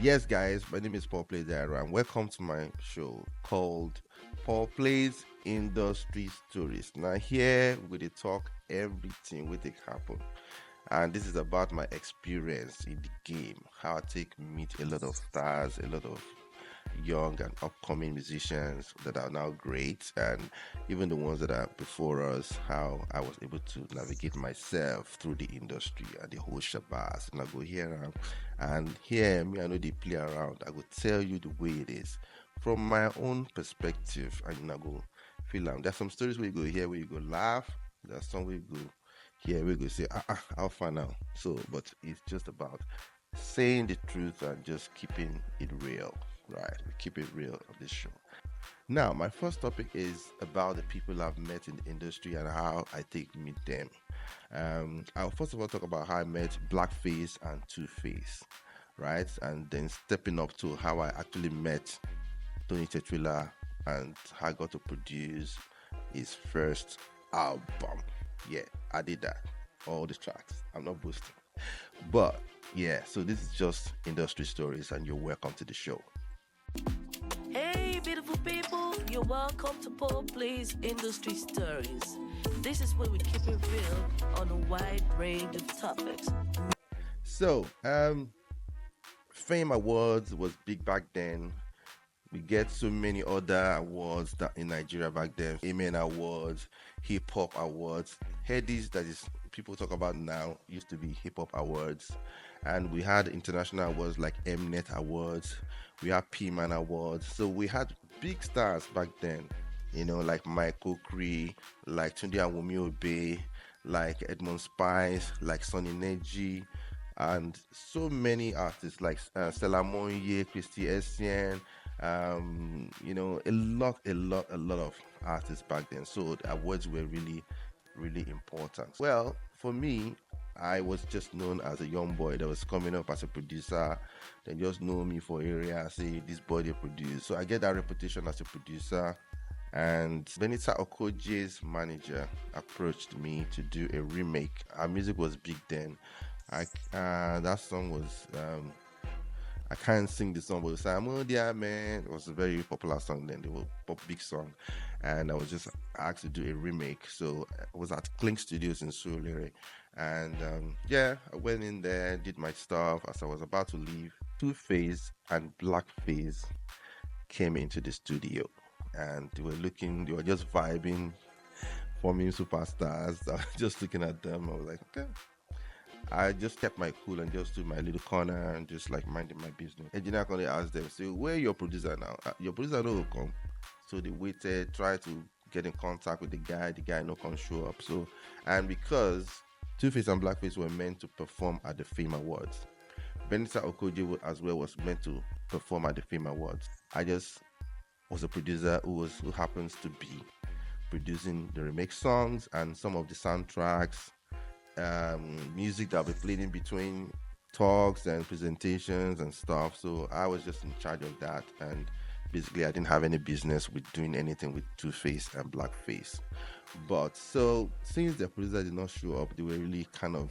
Yes, guys, my name is Paul Plays Diarra, and welcome to my show called Paul Plays Industry Stories. Now, here we dey talk everything we take happen, and this is about my experience in the game, how I take meet a lot of stars, a lot of young and upcoming musicians that are now great, and even the ones that are before us, how I was able to navigate myself through the industry and the whole shabazz. And I go here and here, me, I know they play around. I go tell you the way it is from my own perspective, and I go feel them. There's some stories where you go here, where you go laugh. There's some where you go here, where you go say, how far now? So, but it's just about saying the truth and just keeping it real. Right, we keep it real on this show. Now, my first topic is about the people I've met in the industry and how I take meet them. I'll first of all talk about how I met Blackface and Two Face, right, and then stepping up to how I actually met Tony Tetrila and how I got to produce his first album. Yeah, I did that. All the tracks. I'm not boasting. But yeah, so this is just industry stories, and you're welcome to the show. Hey, beautiful people, you're welcome to Paul Plays Industry Stories. This is where we keep it real on a wide range of topics. So, Fame Awards was big back then. We get so many other awards that in Nigeria back then. Amen Awards, Hip Hop Awards, Headies that is people talk about now used to be Hip Hop Awards, and we had international awards like Mnet Awards. We had P-Man Awards. So we had big stars back then. Like Michael Cree, like Tunde Awumi Obe, like Edmond Spice, like Sonny Neji, and so many artists like Stella Monye, Christy Essien, a lot of artists back then. So the awards were really, really important. Well, for me, I was just known as a young boy that was coming up as a producer. They just know me for area, say this boy they produce. So I get that reputation as a producer. And Benita Okoje's manager approached me to do a remake. Our music was big then. That song was I can't sing the song, but Simon Dia Man, it was a very popular song then. They were pop big song, and I was just asked to do a remake. So I was at Clink Studios in Surulere, and yeah, I went in there, did my stuff. As I was about to leave, Two Face and Blackface came into the studio, and they were just vibing, forming superstars. I was just looking at them. I was like, okay. I just kept my cool and just stood my little corner and just like minding my business. Engineer Connie asked them, "So where your producer now? Your producer no will come." So they waited, tried to get in contact with the guy. The guy no can show up. So and because Two Face and Blackface were meant to perform at the Fame Awards, Benita Okoje as well was meant to perform at the Fame Awards. I just was a producer who happens to be producing the remix songs and some of the soundtracks, music that we played in between talks and presentations and stuff. So I was just in charge of that, and basically I didn't have any business with doing anything with Two Face and Blackface. But so since the producer did not show up, they were really kind of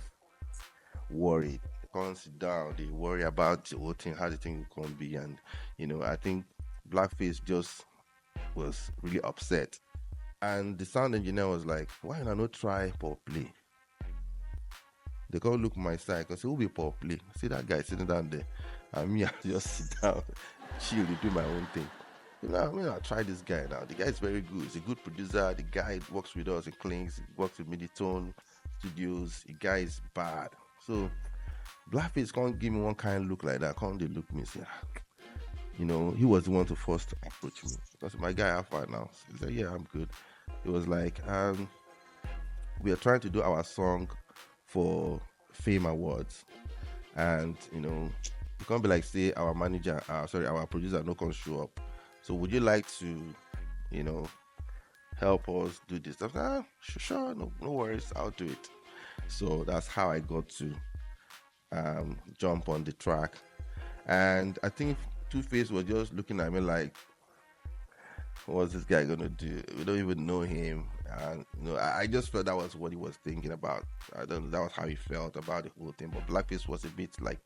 worried. They can't sit down. They worry about the whole thing, how the thing can be, and I think Blackface just was really upset. And the sound engineer was like, "Why not try for play?" They can't look my side because who be Paul play? See that guy sitting down there. And me, I just sit down, chill, do my own thing. I try this guy now. The guy is very good. He's a good producer. The guy works with us in Clinks. He works with Miditone Studios. The guy is bad. So Blackface can't give me one kind of look like that. Can't they look me and say, he was the one to first approach me. Because my guy, how far now? So he said, yeah, I'm good. It was like, we are trying to do our song for Fame Awards, and you can't be like say our manager, our producer no can show up. So would you like to, help us do this? I was like, sure, no worries, I'll do it. So that's how I got to jump on the track, and I think Two Face was just looking at me like, what's this guy gonna do? We don't even know him, and I just felt that was what he was thinking about. I don't know, that was how he felt about the whole thing. But Blackface was a bit like,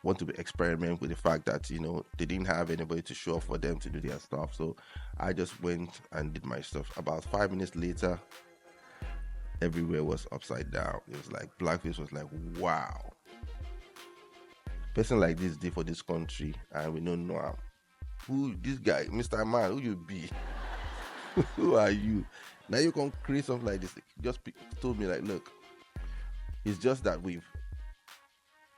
want to experiment with the fact that they didn't have anybody to show up for them to do their stuff. So I just went and did my stuff. About 5 minutes later, everywhere was upside down. It was like Blackface was like, wow, person like this did for this country, and we don't know him. Who this guy, Mr. Man? Who you be? Who are you? Now you can create something like this. Just told me like, look, it's just that we've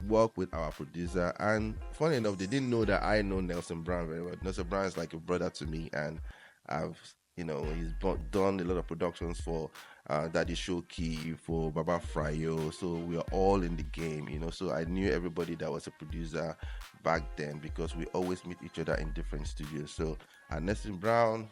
worked with our producer, and funny enough, they didn't know that I know Nelson Brown very well. Nelson Brown is like a brother to me, and I've he's done a lot of productions for Daddy Shoki, for Baba Frayo, so we are all in the game, so I knew everybody that was a producer back then because we always meet each other in different studios. So Nelson Brown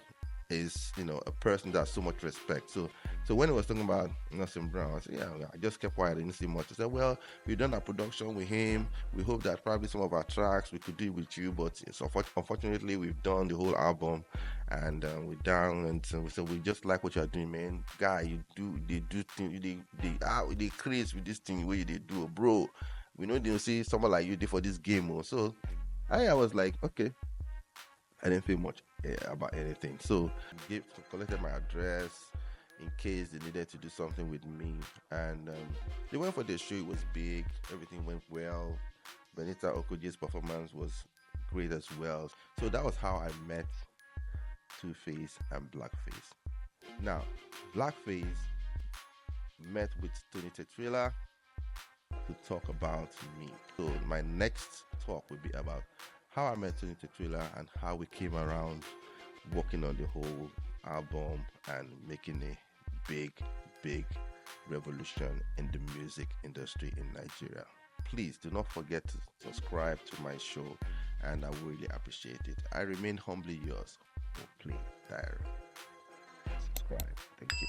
is a person that has so much respect. So when he was talking about Nelson Brown, I said, yeah, I just kept quiet. I didn't say much. I said, well, we've done our production with him. We hope that probably some of our tracks we could do with you, but unfortunately we've done the whole album, and we're down. And so we just like what you're doing, man. Guy, they do things, they crazy with this thing where they do, bro. We know they'll see someone like you did for this game. So I was like, okay. I didn't feel much about anything. So collected my address in case they needed to do something with me. And they went for the show. It was big. Everything went well. Benita Okoje's performance was great as well. So that was how I met Two-Face and Blackface. Now, Blackface met with Tony Tetrila to talk about me. So my next talk will be about how I met Tony Tetrila and how we came around working on the whole album and making a big revolution in the music industry in Nigeria. Please do not forget to subscribe to my show, and I really appreciate it. I remain humbly yours, Play Diary. Subscribe. Thank you.